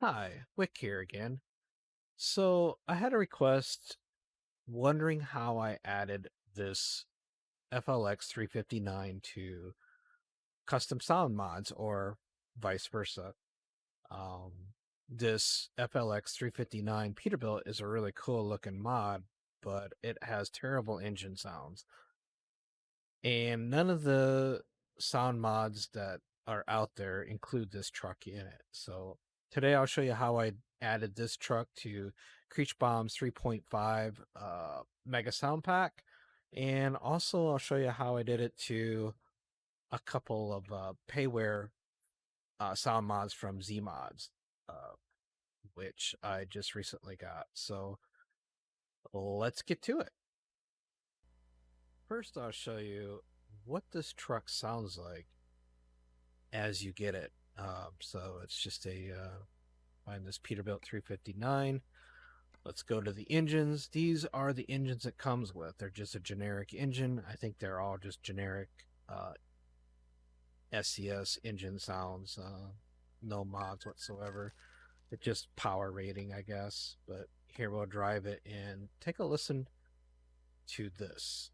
Hi, Wick here again. So I had a request wondering how I added this FLX 359 to custom sound mods or vice versa. Um, this FLX 359 Peterbilt is a really cool looking mod, but it has terrible engine sounds. And none of the sound mods that are out there include this truck in it. So today I'll show you how I added this truck to Kreichbaum's 3.5 Mega Sound Pack. And also I'll show you how I did it to a couple of payware sound mods from Zmods, uh, which I just recently got. So let's get to it. First, I'll show you what this truck sounds like as you get it. So it's just find this Peterbilt 359. Let's go to the engines. These are the engines it comes with. They're just a generic engine. I think they're all just generic SCS engine sounds. No mods whatsoever. It's just power rating, I guess. But here we'll drive it and take a listen to this.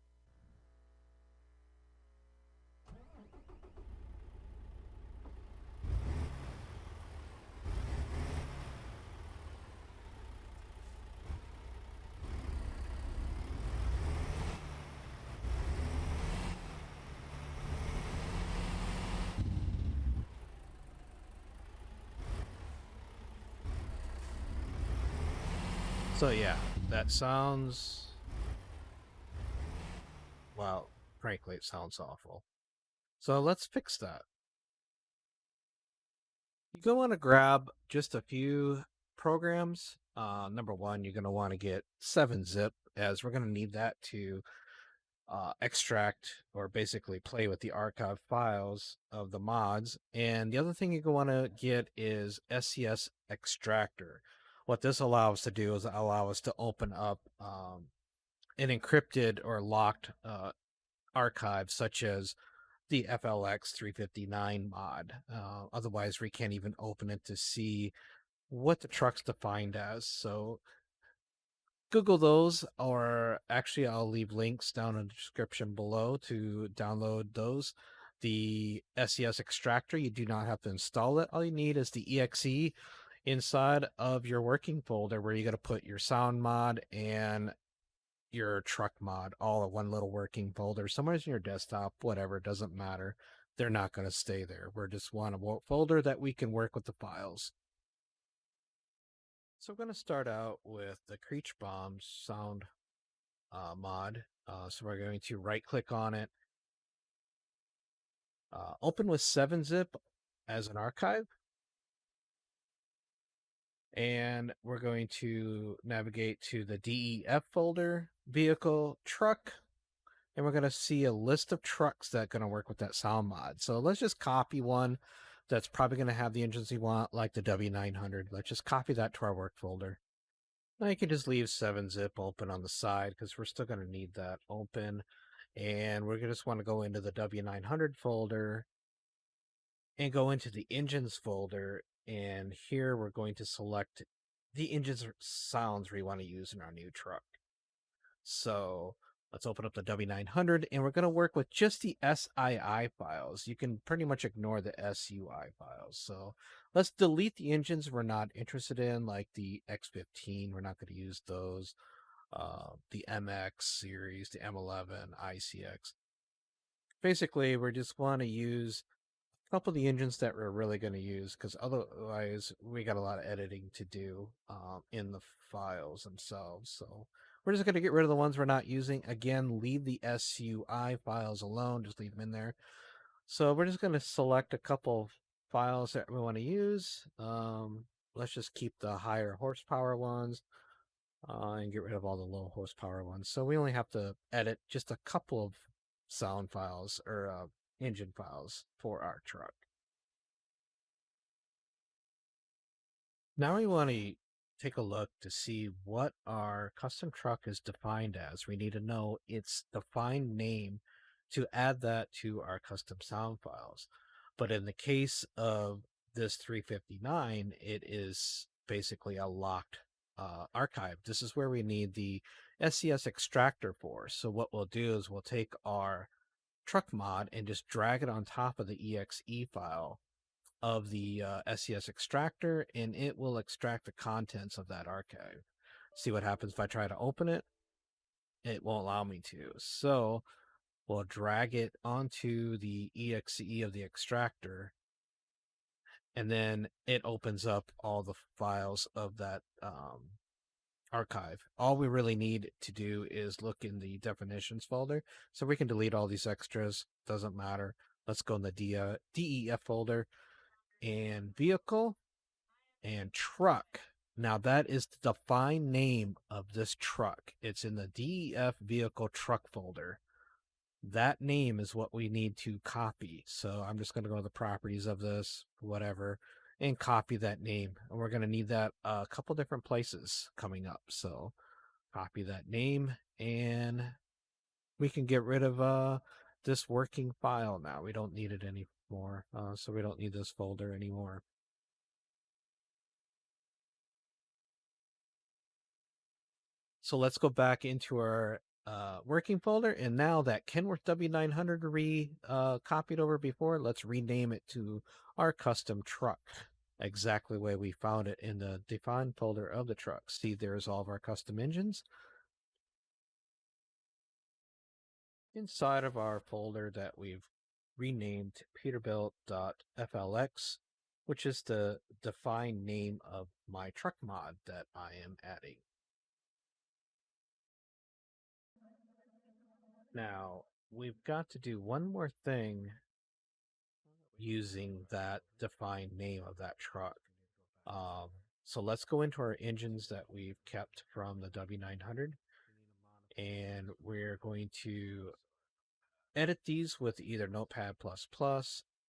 So yeah, that sounds, well, frankly, it sounds awful. So let's fix that. You're going to want to grab just a few programs. Number one, you're going to want to get 7-zip, as we're going to need that to extract or basically play with the archive files of the mods. And the other thing you're going to want to get is SCS extractor. What this allows to do is allow us to open up an encrypted or locked archive, such as the FLX 359 mod. Otherwise, we can't even open it to see what the truck's defined as. So Google those, or actually, I'll leave links down in the description below to download those. The SES extractor, you do not have to install it. All you need is the exe inside of your working folder where you got to put your sound mod and your truck mod all in one little working folder. Somewhere's in your desktop, whatever, it doesn't matter. They're not going to stay there. We're just one folder that we can work with the files. So I'm going to start out with the Kreichbaum sound mod. So we're going to right click on it, open with 7-zip as an archive, and we're going to navigate to the DEF folder, vehicle, truck, and we're going to see a list of trucks that are going to work with that sound mod. So let's just copy one that's probably going to have the engines we want, like the W900. Let's just copy that to our work folder. Now you can just leave 7-zip open on the side because we're still going to need that open. And we're going to just want to go into the W900 folder and go into the engines folder. And here we're going to select the engines sounds we want to use in our new truck. So let's open up the W900 and we're going to work with just the SII files. You can pretty much ignore the SUI files. So let's delete the engines we're not interested in, like the X15. We're not going to use those. The MX series, the M11, ICX. Basically, we just want to use a couple of the engines that we're really going to use, because otherwise we got a lot of editing to do in the files themselves. So we're just going to get rid of the ones we're not using. Again, leave the SUI files alone, just leave them in there. So we're just going to select a couple files that we want to use. Let's just keep the higher horsepower ones and get rid of all the low horsepower ones. So we only have to edit just a couple of sound files or engine files for our truck. Now we want to take a look to see what our custom truck is defined as. We need to know its defined name to add that to our custom sound files. But in the case of this 359, it is basically a locked archive. This is where we need the SCS extractor for. So what we'll do is we'll take our truck mod and just drag it on top of the exe file of the SCS extractor, and it will extract the contents of that archive. See what happens if I try to open it? It won't allow me to. So we'll drag it onto the exe of the extractor, and then it opens up all the files of that archive. All we really need to do is look in the definitions folder, so we can delete all these extras. Doesn't matter. Let's go in the DEF folder, and vehicle and truck. Now that is the defined name of this truck. It's in the DEF vehicle truck folder. That name is what we need to copy. So I'm just going to go to the properties of this, whatever, and copy that name. And we're going to need that a couple different places coming up. So copy that name, and we can get rid of this working file now. We don't need it anymore. So we don't need this folder anymore. So let's go back into our working folder, and now that Kenworth W900 copied over before, let's rename it to our custom truck, exactly the way we found it in the define folder of the truck. See, there's all of our custom engines. Inside of our folder that we've renamed peterbilt.flx, which is the defined name of my truck mod that I am adding. Now, we've got to do one more thing using that defined name of that truck. So let's go into our engines that we've kept from the W900, and we're going to edit these with either Notepad++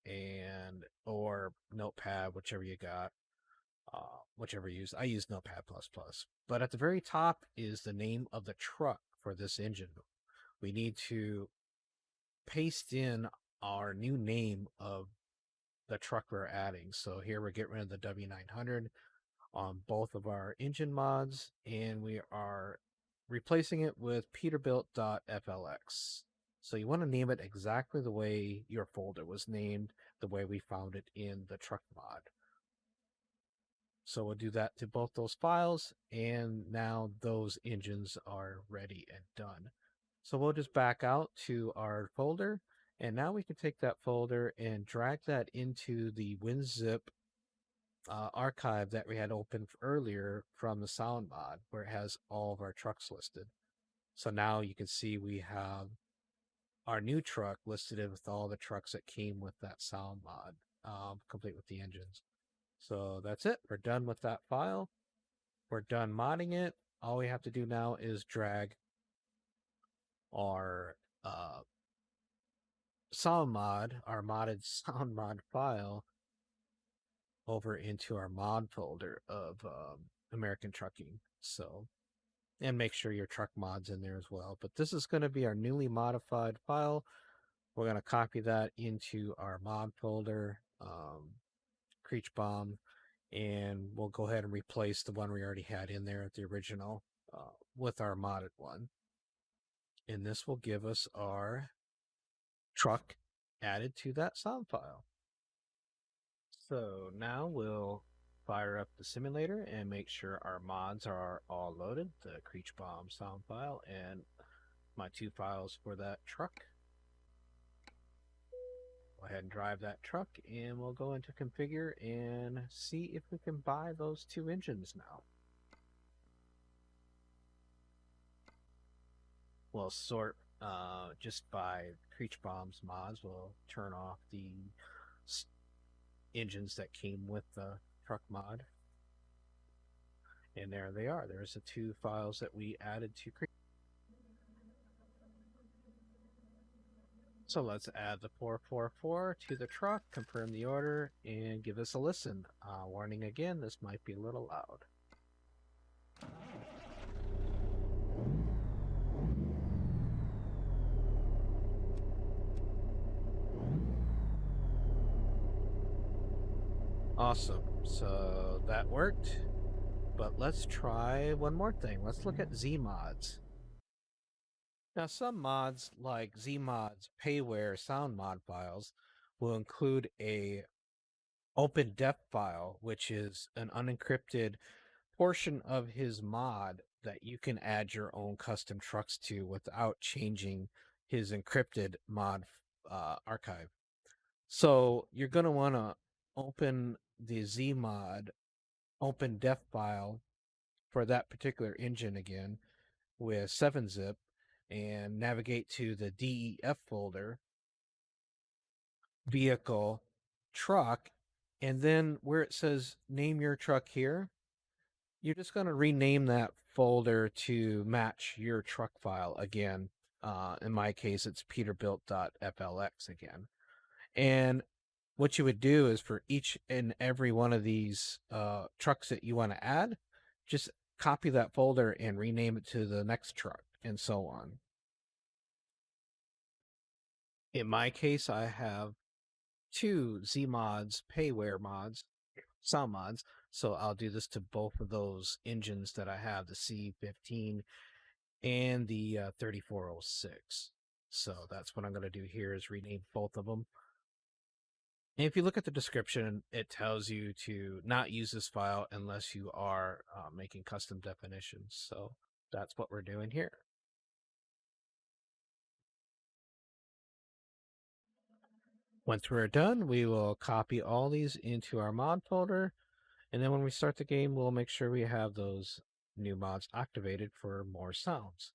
and or Notepad, whichever you got, whichever you use. I use Notepad++. But at the very top is the name of the truck for this engine. We need to paste in our new name of the truck we're adding. So here we're getting rid of the W900 on both of our engine mods, and we are replacing it with peterbilt.flx. So you want to name it exactly the way your folder was named, the way we found it in the truck mod. So we'll do that to both those files, and now those engines are ready and done. So we'll just back out to our folder, and now we can take that folder and drag that into the WinZip archive that we had opened earlier from the sound mod, where it has all of our trucks listed. So now you can see we have our new truck listed with all the trucks that came with that sound mod, complete with the engines. So that's it. We're done with that file. We're done modding it. All we have to do now is drag our sound mod, our modded sound mod file, over into our mod folder of American Trucking. So, and make sure your truck mod's in there as well. But this is going to be our newly modified file. We're going to copy that into our mod folder, Kreichbaum, and we'll go ahead and replace the one we already had in there at the original with our modded one. And this will give us our truck added to that sound file. So now we'll fire up the simulator and make sure our mods are all loaded, the Kreichbaum sound file and my two files for that truck. Go ahead and drive that truck, and we'll go into configure and see if we can buy those two engines now. We'll sort just by Kreichbaum's mods. We'll turn off the engines that came with the truck mod. And there they are. There's the two files that we added to Kreichbaum. So let's add the 444 to the truck, confirm the order, and give us a listen. Warning again, this might be a little loud. Awesome. So that worked. But let's try one more thing. Let's look at Zmods. Now, some mods like Zmods payware sound mod files will include a open def file, which is an unencrypted portion of his mod that you can add your own custom trucks to without changing his encrypted mod archive. So you're going to want to open the Zmod open def file for that particular engine again with 7-zip and navigate to the DEF folder, vehicle, truck, and then where it says name your truck here, you're just going to rename that folder to match your truck file again. In my case, it's peterbuilt.flx again. And what you would do is for each and every one of these trucks that you want to add, just copy that folder and rename it to the next truck and so on. In my case, I have 2 Zmods payware mods, sound mods, so I'll do this to both of those engines that I have, the C15 and the 3406. So that's what I'm going to do here is rename both of them. And if you look at the description, it tells you to not use this file unless you are making custom definitions. So that's what we're doing here. Once we're done, we will copy all these into our mod folder. And then when we start the game, we'll make sure we have those new mods activated for more sounds.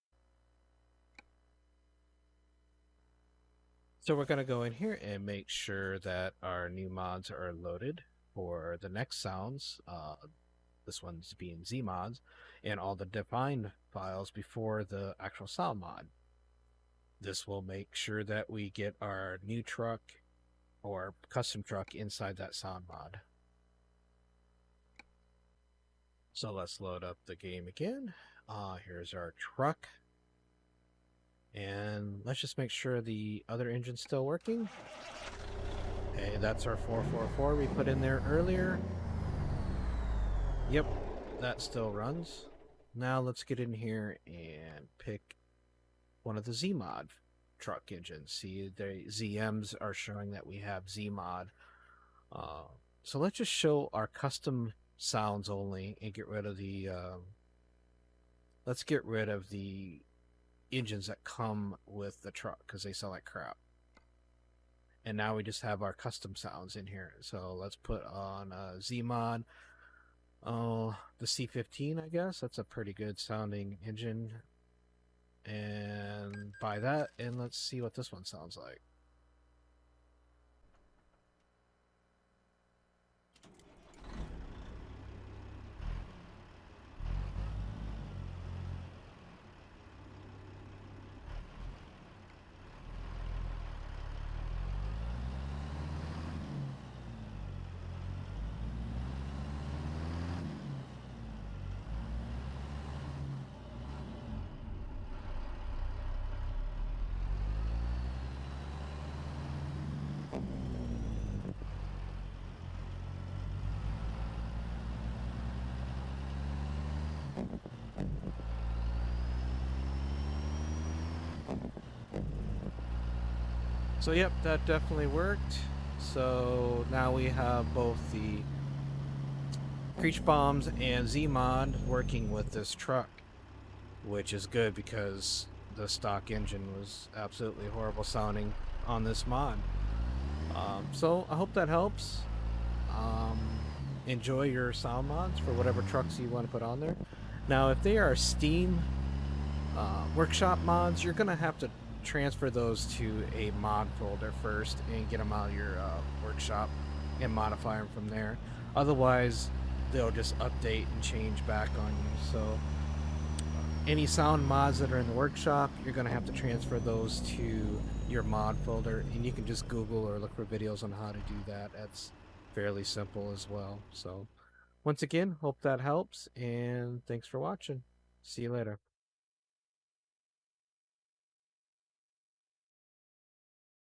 So we're going to go in here and make sure that our new mods are loaded for the next sounds. This one's being Zmods, and all the defined files before the actual sound mod. This will make sure that we get our new truck or custom truck inside that sound mod. So let's load up the game again. Here's our truck. And let's just make sure the other engine's still working. Okay, that's our 444 we put in there earlier. Yep, that still runs. Now let's get in here and pick one of the Zmod truck engines. See, the ZMs are showing that we have Zmod. So let's just show our custom sounds only and get rid of the let's get rid of the engines that come with the truck because they sound like crap. And now we just have our custom sounds in here. So let's put on Zmod. Oh, the C15, I guess. That's a pretty good sounding engine. And buy that, and let's see what this one sounds like. So yep, that definitely worked. So now we have both the Kreichbaums and Zmod working with this truck, which is good because the stock engine was absolutely horrible sounding on this mod. So I hope that helps. Enjoy your sound mods for whatever trucks you want to put on there. Now, if they are Steam workshop mods, you're going to have to transfer those to a mod folder first and get them out of your workshop and modify them from there. Otherwise, they'll just update and change back on you. So any sound mods that are in the workshop, you're going to have to transfer those to your mod folder, and you can just Google or look for videos on how to do that. That's fairly simple as well. So once again, hope that helps, and thanks for watching. See you later.